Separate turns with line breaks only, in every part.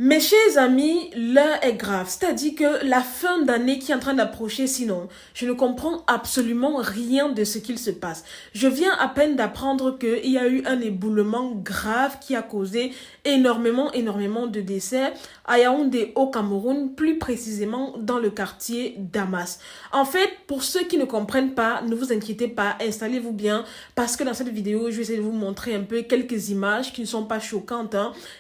Mes chers amis, l'heure est grave, c'est-à-dire que la fin d'année qui est en train d'approcher, sinon, je ne comprends absolument rien de ce qu'il se passe. Je viens à peine d'apprendre qu'il y a eu un éboulement grave qui a causé énormément de décès à Yaoundé au Cameroun, plus précisément dans le quartier Damas. En fait, pour ceux qui ne comprennent pas, ne vous inquiétez pas, installez-vous bien, parce que dans cette vidéo, je vais essayer de vous montrer un peu quelques images qui ne sont pas choquantes,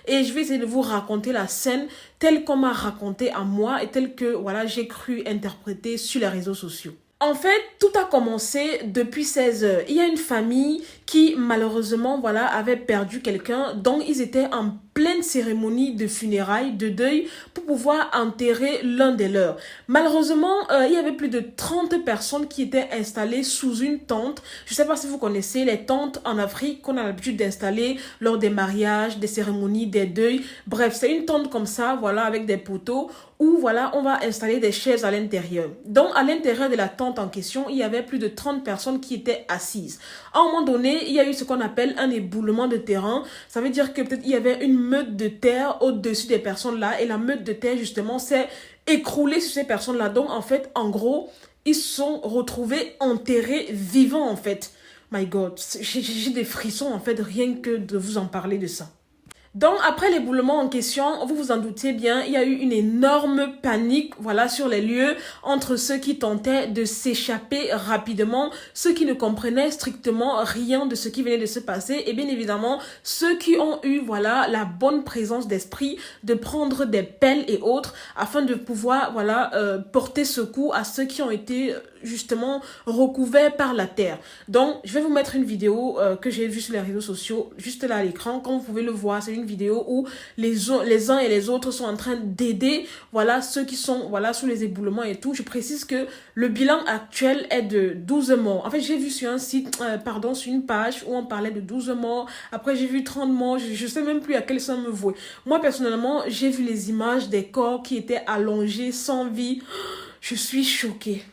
et je vais essayer de vous raconter la scène telle qu'on m'a raconté à moi et telle que voilà, j'ai cru interpréter sur les réseaux sociaux. En fait, tout a commencé depuis 16 heures. Il y a une famille qui, malheureusement, voilà, avait perdu quelqu'un, dont ils étaient en pleine cérémonie de funérailles, de deuil, pour pouvoir enterrer l'un des leurs. Malheureusement, il y avait plus de 30 personnes qui étaient installées sous une tente. Je ne sais pas si vous connaissez les tentes en Afrique qu'on a l'habitude d'installer lors des mariages, des cérémonies, des deuils. Bref, c'est une tente comme ça, voilà, avec des poteaux, où voilà, on va installer des chaises à l'intérieur. Donc, à l'intérieur de la tente en question, il y avait plus de 30 personnes qui étaient assises. À un moment donné, il y a eu ce qu'on appelle un éboulement de terrain. Ça veut dire que peut-être il y avait une meute de terre au-dessus des personnes là, et la meute de terre, justement, s'est écroulée sur ces personnes-là. Donc, en fait, en gros, ils se sont retrouvés enterrés vivants, en fait. My God, j'ai des frissons, en fait, rien que de vous en parler de ça. Donc, après l'éboulement en question, vous vous en doutez bien, il y a eu une énorme panique, voilà, sur les lieux, entre ceux qui tentaient de s'échapper rapidement, ceux qui ne comprenaient strictement rien de ce qui venait de se passer, et bien évidemment, ceux qui ont eu, voilà, la bonne présence d'esprit de prendre des pelles et autres, afin de pouvoir, voilà, porter secours à ceux qui ont été, justement, recouverts par la terre. Donc, je vais vous mettre une vidéo que j'ai vue sur les réseaux sociaux, juste là à l'écran, comme vous pouvez le voir, c'est une vidéo où les uns et les autres sont en train d'aider, voilà, ceux qui sont, voilà, sous les éboulements et tout. Je précise que le bilan actuel est de 12 morts. En fait, j'ai vu sur un site, sur une page où on parlait de 12 morts. Après, j'ai vu 30 morts. Je sais même plus à quel sens me vouer. Moi, personnellement, j'ai vu les images des corps qui étaient allongés, sans vie. Je suis choquée.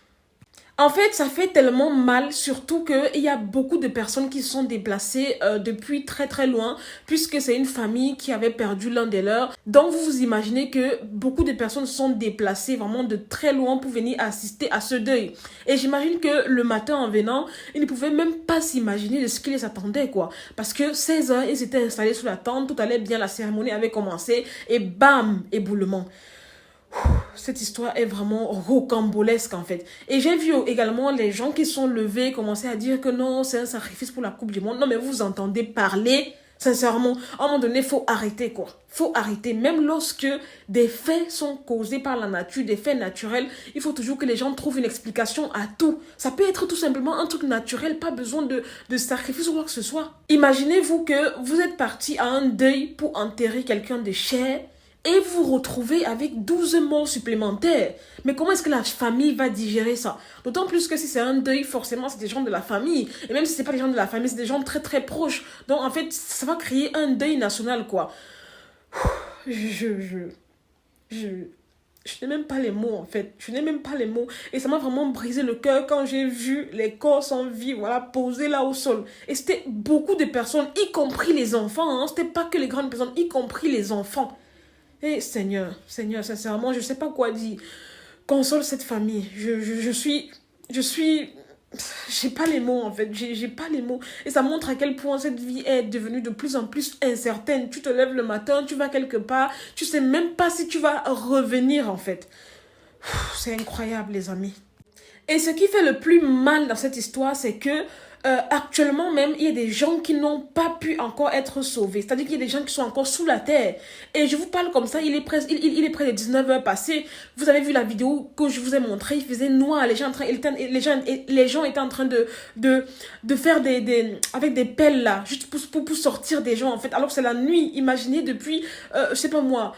En fait, ça fait tellement mal, surtout qu'il y a beaucoup de personnes qui sont déplacées depuis très loin, puisque c'est une famille qui avait perdu l'un des leurs. Donc, vous vous imaginez que beaucoup de personnes sont déplacées vraiment de très loin pour venir assister à ce deuil. Et j'imagine que le matin en venant, ils ne pouvaient même pas s'imaginer de ce qui les attendait, quoi. Parce que 16 heures, ils étaient installés sous la tente, tout allait bien, la cérémonie avait commencé, et bam, éboulement. Cette histoire est vraiment rocambolesque en fait. Et j'ai vu également les gens qui sont levés commencer à dire que non, c'est un sacrifice pour la Coupe du Monde. Non mais vous entendez parler, sincèrement, à un moment donné, il faut arrêter quoi. Faut arrêter. Même lorsque des faits sont causés par la nature, des faits naturels, il faut toujours que les gens trouvent une explication à tout. Ça peut être tout simplement un truc naturel, pas besoin de sacrifice ou quoi que ce soit. Imaginez-vous que vous êtes parti à un deuil pour enterrer quelqu'un de cher, et vous vous retrouvez avec 12 morts supplémentaires. Mais comment est-ce que la famille va digérer ça? D'autant plus que si c'est un deuil, forcément, c'est des gens de la famille. Et même si c'est pas des gens de la famille, c'est des gens très proches. Donc, en fait, ça va créer un deuil national, quoi. Je n'ai même pas les mots, en fait. Je n'ai même pas les mots. Et ça m'a vraiment brisé le cœur quand j'ai vu les corps sans vie, voilà, posés là au sol. Et c'était beaucoup de personnes, y compris les enfants, hein. C'était pas que les grandes personnes, y compris les enfants. Et Seigneur, sincèrement, je ne sais pas quoi dire. Console cette famille. Je suis... J'ai pas les mots en fait, j'ai pas les mots. Et ça montre à quel point cette vie est devenue de plus en plus incertaine. Tu te lèves le matin, tu vas quelque part, tu sais même pas si tu vas revenir en fait. C'est incroyable les amis. Et ce qui fait le plus mal dans cette histoire, c'est que actuellement même, il y a des gens qui n'ont pas pu encore être sauvés. C'est-à-dire qu'il y a des gens qui sont encore sous la terre. Et je vous parle comme ça, il est près de 19 heures passées. Vous avez vu la vidéo que je vous ai montrée, il faisait noir. Les gens étaient en train de faire avec des pelles là, juste pour sortir des gens en fait. Alors que c'est la nuit, imaginez depuis, je sais pas moi,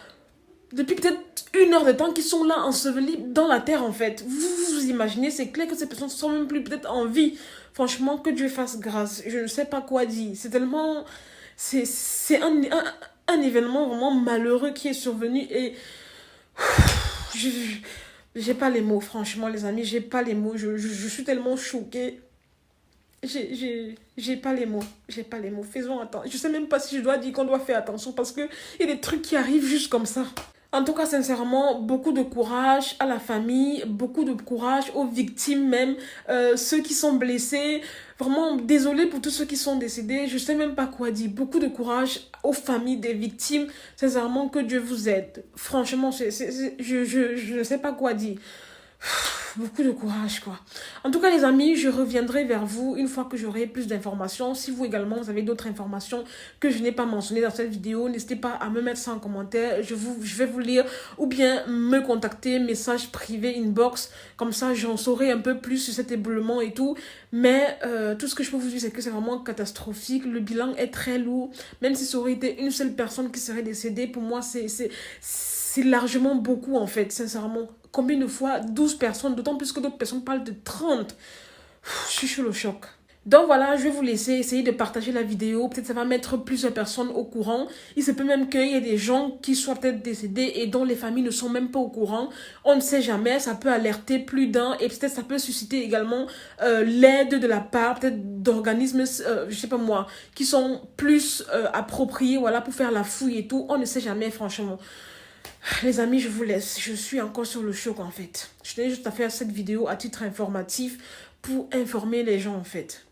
depuis peut-être 1 heure de temps qu'ils sont là ensevelis dans la terre en fait. Vous imaginez, c'est clair que ces personnes ne sont même plus peut-être en vie. Franchement, que Dieu fasse grâce. Je ne sais pas quoi dire. C'est tellement... C'est un événement vraiment malheureux qui est survenu et... J'ai pas les mots, franchement les amis. J'ai pas les mots. Je suis tellement choquée. J'ai pas les mots. J'ai pas les mots. Faisons attention. Je sais même pas si je dois dire qu'on doit faire attention parce que il y a des trucs qui arrivent juste comme ça. En tout cas, sincèrement, beaucoup de courage à la famille, beaucoup de courage aux victimes même, ceux qui sont blessés. Vraiment, désolé pour tous ceux qui sont décédés. Je sais même pas quoi dire. Beaucoup de courage aux familles des victimes. Sincèrement, que Dieu vous aide. Franchement, je ne sais pas quoi dire. Beaucoup de courage, quoi. En tout cas, les amis, je reviendrai vers vous une fois que j'aurai plus d'informations. Si vous également, vous avez d'autres informations que je n'ai pas mentionnées dans cette vidéo, n'hésitez pas à me mettre ça en commentaire. Je vais vous lire ou bien me contacter, message privé, inbox. Comme ça, j'en saurai un peu plus sur cet éboulement et tout. Mais tout ce que je peux vous dire, c'est que c'est vraiment catastrophique. Le bilan est très lourd. Même si ça aurait été une seule personne qui serait décédée, pour moi, c'est largement beaucoup, en fait, sincèrement. Combien de fois 12 personnes, d'autant plus que d'autres personnes parlent de 30. Je suis sur le choc. Donc voilà, je vais vous laisser essayer de partager la vidéo. Peut-être ça va mettre plusieurs personnes au courant. Il se peut même qu'il y ait des gens qui soient peut-être décédés et dont les familles ne sont même pas au courant. On ne sait jamais, ça peut alerter plus d'un et peut-être ça peut susciter également l'aide de la part peut-être d'organismes, je sais pas moi, qui sont plus appropriés, voilà, pour faire la fouille et tout. On ne sait jamais, franchement. Les amis, je vous laisse. Je suis encore sur le choc en fait. Je tenais juste à faire cette vidéo à titre informatif pour informer les gens en fait.